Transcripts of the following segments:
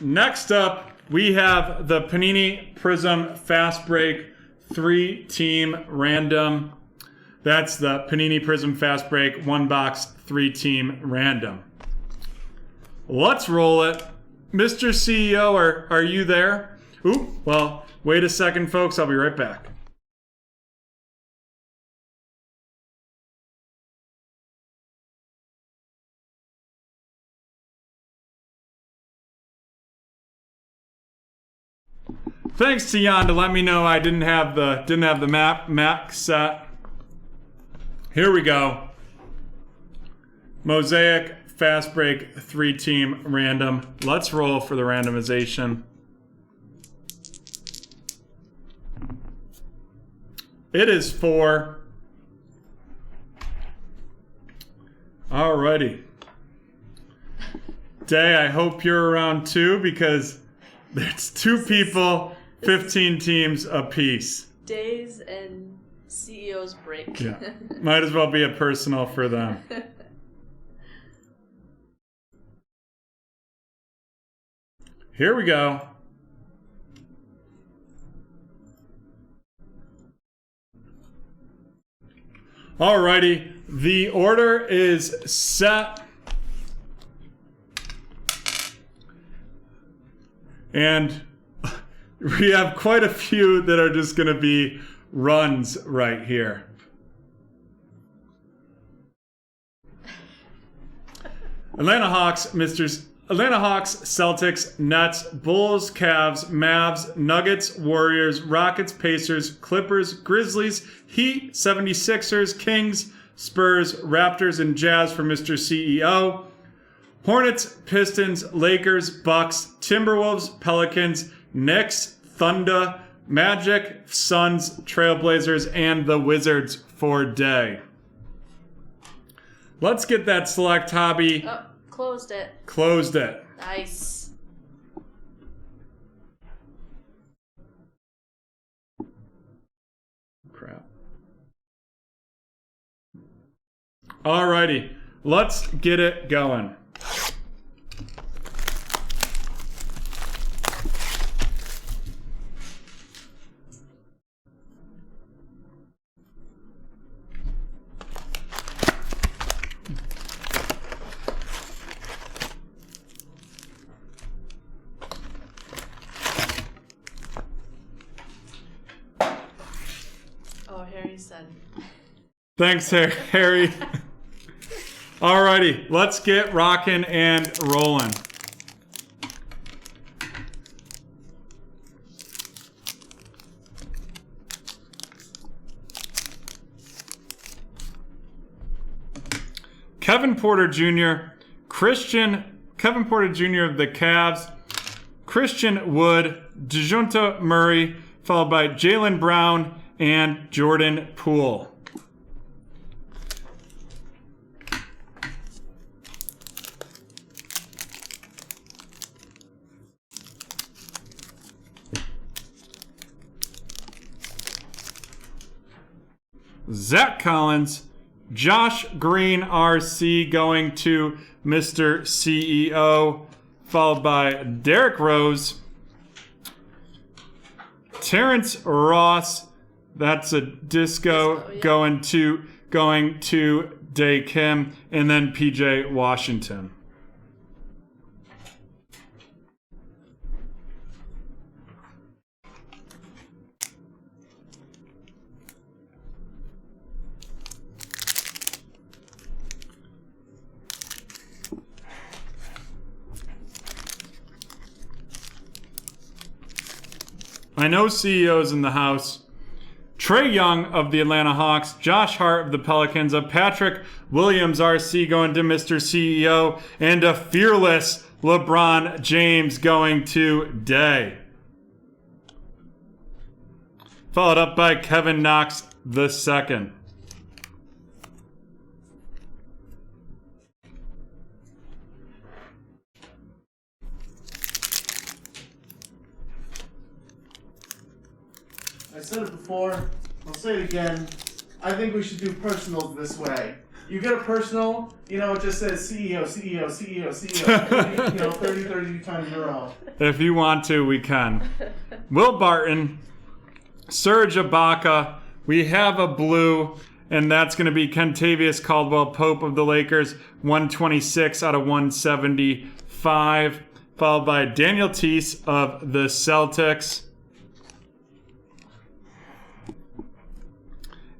Next up, we have the Panini Prizm Fast Break 3-team random. That's the Panini Prizm Fast Break 1-box 3-team random. Let's roll it. Mr. CEO, are you there? Ooh, well, wait a second, folks. I'll be right back. Thanks to Jan to let me know I didn't have the map set. Here we go. Mosaic Fast Break 3-team random. Let's roll for the randomization. It is 4. Alrighty. Day, I hope you're around too, because there's 2 people, 15 teams apiece. Days and CEO's break. Yeah. Might as well be a personal for them. Here we go. Alrighty, the order is set. And we have quite a few that are just going to be runs right here. Atlanta Hawks, Celtics, Nets, Bulls, Cavs, Mavs, Nuggets, Warriors, Rockets, Pacers, Clippers, Grizzlies, Heat, 76ers, Kings, Spurs, Raptors, and Jazz for Mr. CEO. Hornets, Pistons, Lakers, Bucks, Timberwolves, Pelicans, Knicks, Thunder, Magic, Suns, Trailblazers, and the Wizards for Day. Let's get that select hobby. Oh, closed it. Closed it. Nice. Crap. Alrighty, let's get it going. Oh, Harry said. Thanks, Harry. Alrighty, let's get rocking and rolling. Kevin Porter Jr., Kevin Porter Jr. of the Cavs, Christian Wood, DeJounte Murray, followed by Jaylen Brown and Jordan Poole. Zach Collins, Josh Green, RC, going to Mr. CEO, followed by Derrick Rose, Terrence Ross, that's a disco, yeah. going to Day Kim, and then PJ Washington. I know CEOs in the house. Trae Young of the Atlanta Hawks, Josh Hart of the Pelicans, a Patrick Williams RC going to Mr. CEO, and a fearless LeBron James going to Day. Followed up by Kevin Knox II. I said it before, I'll say it again. I think we should do personals this way. You get a personal, it just says CEO, CEO, CEO, CEO. 30 times in a row. If you want to, we can. Will Barton, Serge Ibaka. We have a blue, and that's going to be Kentavious Caldwell-Pope of the Lakers, 126 out of 175, followed by Daniel Tice of the Celtics.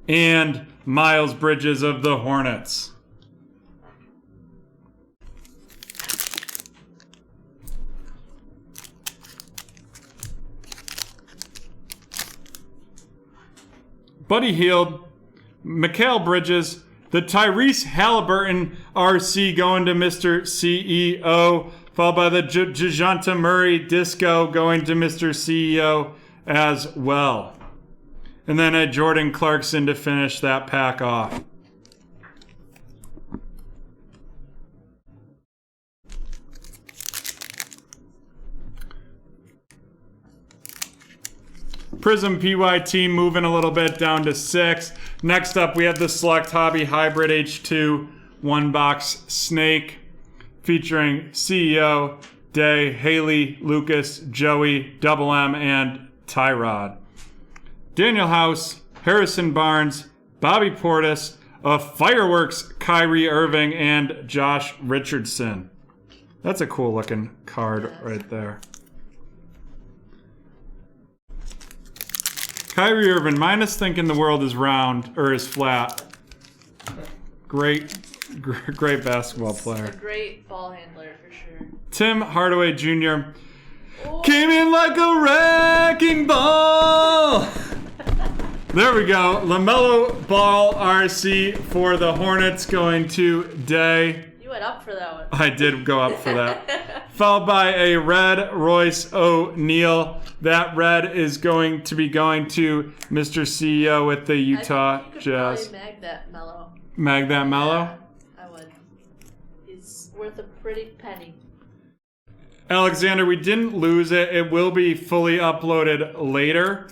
And Miles Bridges of the Hornets. Buddy Hield, Mikal Bridges, the Tyrese Halliburton RC going to Mr. CEO, followed by the DeJounte Murray Disco going to Mr. CEO as well. And then a Jordan Clarkson to finish that pack off. Prizm PYT moving a little bit down to 6. Next up, we have the Select Hobby Hybrid H2 one-box snake featuring CEO, Day, Haley, Lucas, Joey, Double M, and Tyrod. Daniel House, Harrison Barnes, Bobby Portis, Fireworks, Kyrie Irving, and Josh Richardson. That's a cool looking card right there. Kyrie Irving, minus thinking the world is round or is flat. Great basketball player. A great ball handler for sure. Tim Hardaway Jr. Came in like a wrecking ball. There we go. LaMelo Ball RC for the Hornets going to Day. You went up for that one. I did go up for that. Followed by a red Royce O'Neal. That red is going to be going to Mr. CEO with the Utah Jazz. Probably mag that mellow. Mag that mellow? Yeah, I would. He's worth a pretty penny. Alexander, we didn't lose it. It will be fully uploaded later.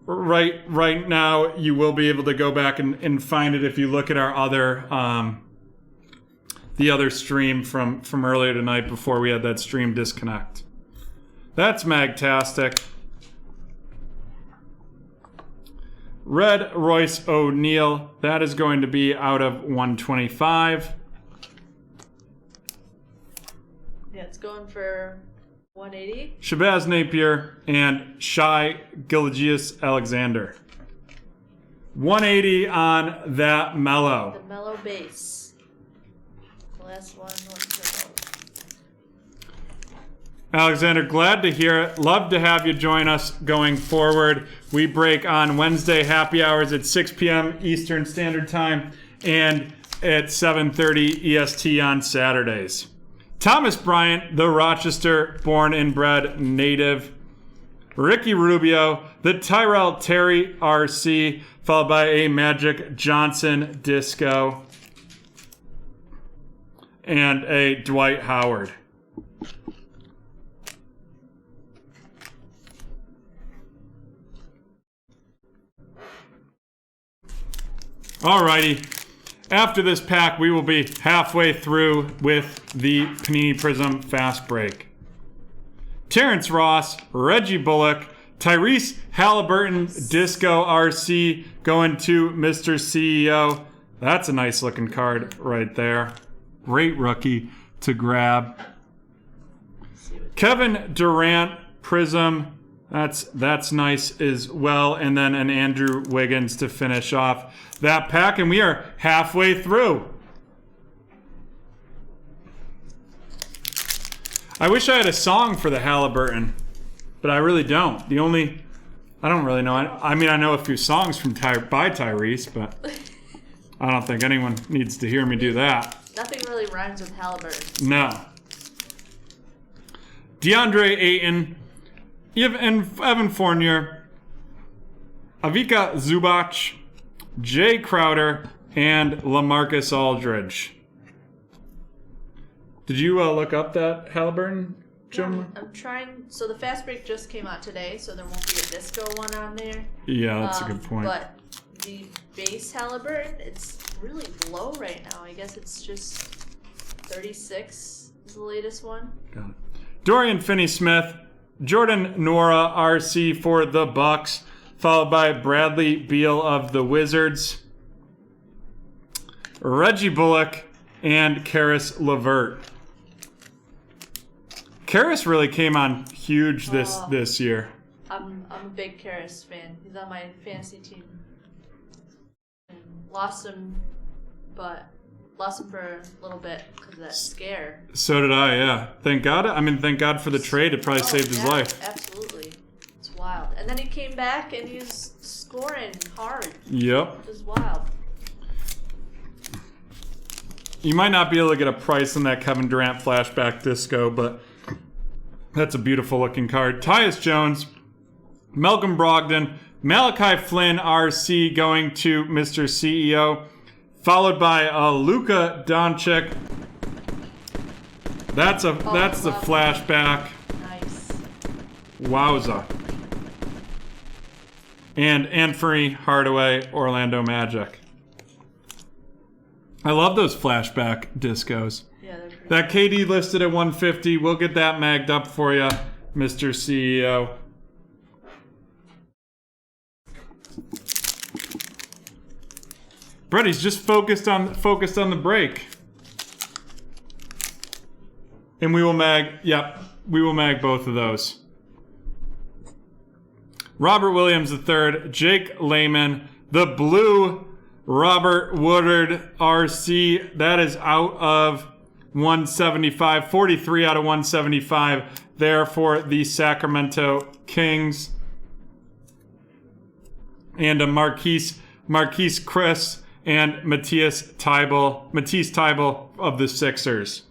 Right now, you will be able to go back and find it if you look at our other the other stream from earlier tonight before we had that stream disconnect. That's magtastic. Red Royce O'Neal. That is going to be out of 125. Yeah, it's going for 180. Shabazz Napier and Shai Gilgeous-Alexander. 180 on that mellow. The mellow base. The last one was the Alexander, glad to hear it. Love to have you join us going forward. We break on Wednesday happy hours at 6 p.m. Eastern Standard Time and at 7:30 EST on Saturdays. Thomas Bryant, the Rochester born and bred native. Ricky Rubio, the Tyrell Terry RC, followed by a Magic Johnson Disco. And a Dwight Howard. Alrighty. After this pack, we will be halfway through with the Panini Prizm Fast Break. Terrence Ross, Reggie Bullock, Tyrese Halliburton, Disco RC going to Mr. CEO. That's a nice looking card right there. Great rookie to grab. Kevin Durant, Prizm. That's nice as well. And then an Andrew Wiggins to finish off that pack. And we are halfway through. I wish I had a song for the Halliburton, but I really don't. I don't really know. I mean, I know a few songs by Tyrese, but I don't think anyone needs to hear me do that. Nothing really rhymes with Halliburton. No. DeAndre Ayton, Evan Fournier, Avika Zubac, Jay Crowder, and LaMarcus Aldridge. Did you look up that Halliburton, Jim? I'm trying. So the Fast Break just came out today, so there won't be a disco one on there. Yeah, that's a good point. But the base Halliburton, it's really low right now. I guess it's just 36 is the latest one. Got it. Dorian Finney-Smith, Jordan Nora RC for the Bucks, followed by Bradley Beal of the Wizards, Reggie Bullock, and Karis LeVert. Karis really came on huge this year. I'm a big Karis fan. He's on my fantasy team. And lost him for a little bit because of that scare. So did I, yeah. Thank God. I mean, thank God for the trade. It probably saved his life. Absolutely. It's wild. And then he came back and he's scoring hard. Yep. Which is wild. You might not be able to get a price on that Kevin Durant flashback disco, but that's a beautiful looking card. Tyus Jones, Malcolm Brogdon, Malachi Flynn RC going to Mr. CEO, followed by Luka Doncic. That's the flashback. Nice. Wowza. And Anthony Hardaway, Orlando Magic. I love those flashback discos. Yeah, they're pretty That KD listed at 150. We'll get that magged up for you, Mr. CEO. Brady's just focused on the break. And we will mag both of those. Robert Williams III, Jake Layman, the blue Robert Woodard RC. That is out of 175. 43 out of 175 there for the Sacramento Kings. And a Marquise Chris and Matisse Tybal of the Sixers.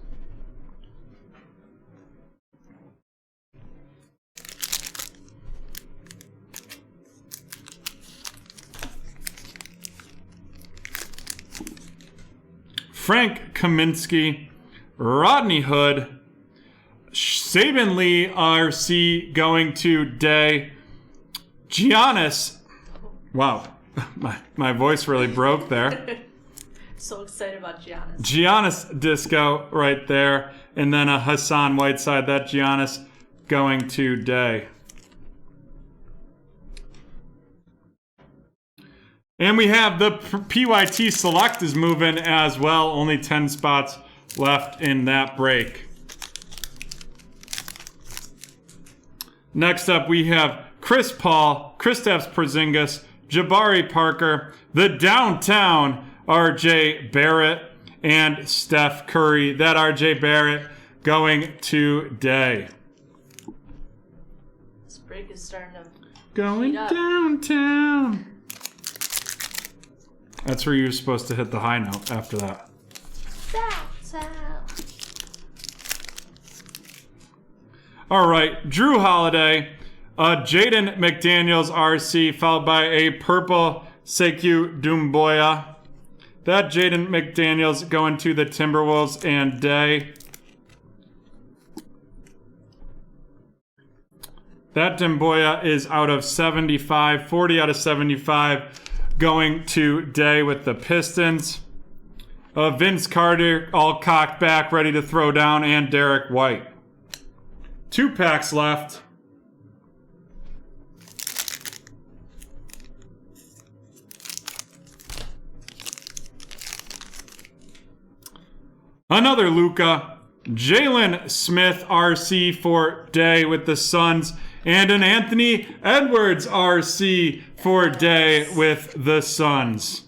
Frank Kaminsky, Rodney Hood, Saban Lee RC going to Day, Giannis. Wow, my voice really broke there. So excited about Giannis. Giannis Disco right there. And then a Hassan Whiteside, that Giannis going to Day. And we have the PYT Select is moving as well. Only 10 spots left in that break. Next up, we have Chris Paul, Kristaps Porzingis, Jabari Parker, the Downtown RJ Barrett, and Steph Curry. That RJ Barrett going to Day. This break is starting to Going heat up. downtown. That's where you're supposed to hit the high note after that. Downtown. All right, Drew Holiday, Jaden McDaniels RC, followed by a purple Sekou Doumbouya. That Jaden McDaniels going to the Timberwolves and Day. That Doumbouya is out of 75, 40 out of 75. Going to Day with the Pistons. Vince Carter, all cocked back, ready to throw down, and Derek White. 2 packs left. Another Luka. Jalen Smith RC for Day with the Suns. And an Anthony Edwards RC for Day with the Suns.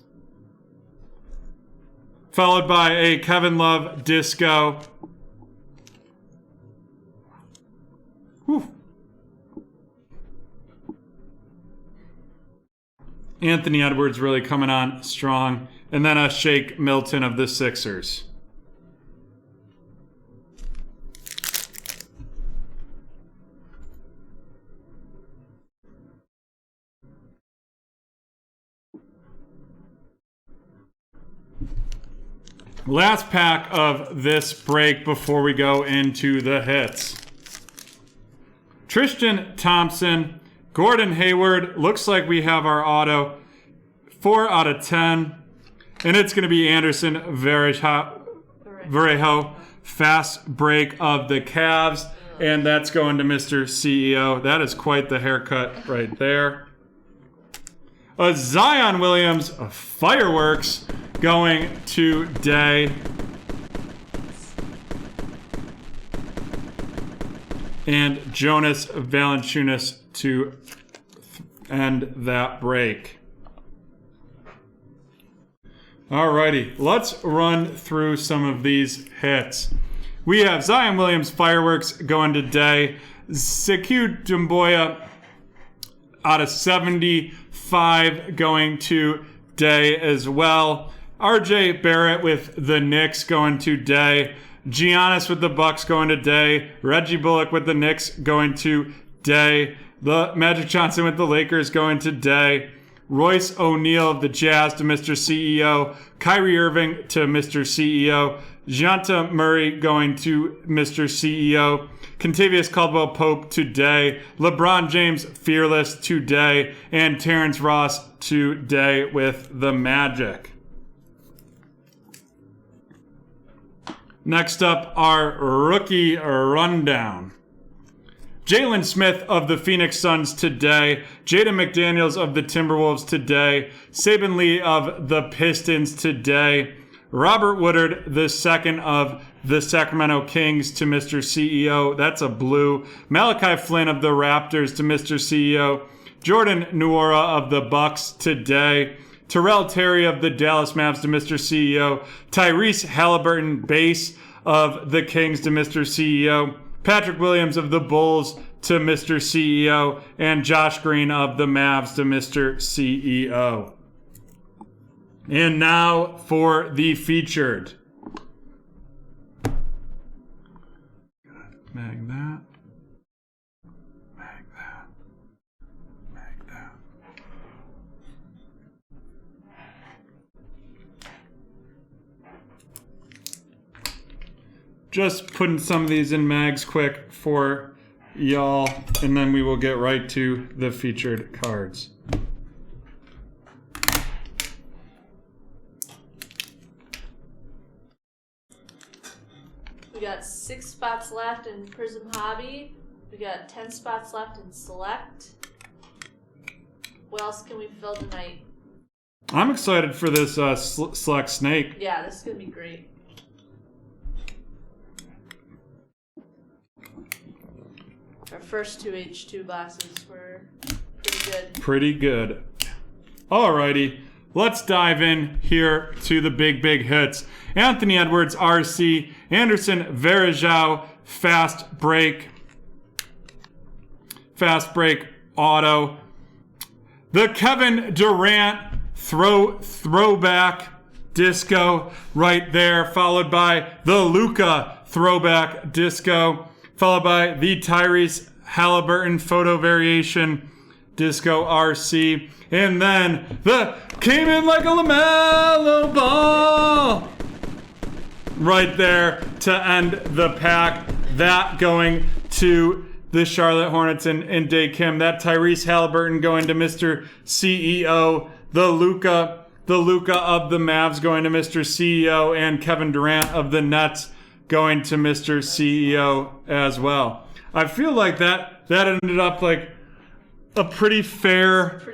Followed by a Kevin Love Disco. Whew. Anthony Edwards really coming on strong. And then a Shake Milton of the Sixers. Last pack of this break before we go into the hits. Tristan Thompson, Gordon Hayward. Looks like we have our auto. 4 out of 10. And it's going to be Anderson Varejo, fast break of the Cavs. And that's going to Mr. CEO. That is quite the haircut right there. A Zion Williams fireworks going to Day. And Jonas Valanciunas to end that break. Alrighty, let's run through some of these hits. We have Zion Williams fireworks going to Day. Sekou Doumbouya out of 75 going to Day as well. RJ Barrett with the Knicks going to Day. Giannis with the Bucks going to Day. Reggie Bullock with the Knicks going to Day. The Magic Johnson with the Lakers going to Day. Royce O'Neal of the Jazz to Mr. CEO. Kyrie Irving to Mr. CEO. Janta Murray going to Mr. CEO. Contavious Caldwell-Pope today. LeBron James fearless today. And Terrence Ross today with the Magic. Next up, our rookie rundown. Jalen Smith of the Phoenix Suns today. Jaden McDaniels of the Timberwolves today. Saben Lee of the Pistons today. Robert Woodard II of the Sacramento Kings to Mr. CEO. That's a blue. Malachi Flynn of the Raptors to Mr. CEO. Jordan Nwora of the Bucks today. Terrell Terry of the Dallas Mavs to Mr. CEO. Tyrese Halliburton base of the Kings to Mr. CEO. Patrick Williams of the Bulls to Mr. CEO. And Josh Green of the Mavs to Mr. CEO. And now for the featured. Mag that. Mag that. Mag that. Just putting some of these in mags quick for y'all, and then we will get right to the featured cards. We got 6 spots left in Prizm Hobby. We got 10 spots left in Select. What else can we fill tonight? I'm excited for this Select Snake. Yeah, this is going to be great. Our first 2 H2 boxes were pretty good. Pretty good. Alrighty, let's dive in here to the big hits. Anthony Edwards, RC. Anderson Varejao, fast break auto. The Kevin Durant throwback disco right there, followed by the Luka throwback disco, followed by the Tyrese Halliburton photo variation disco RC, and then the came in like a LaMelo ball right there to end the pack. That going to the Charlotte Hornets and Day Kim. That Tyrese Halliburton going to Mr. CEO. The Luka of the Mavs going to Mr. CEO, and Kevin Durant of the Nets going to Mr. CEO as well. I feel like that ended up like a pretty fair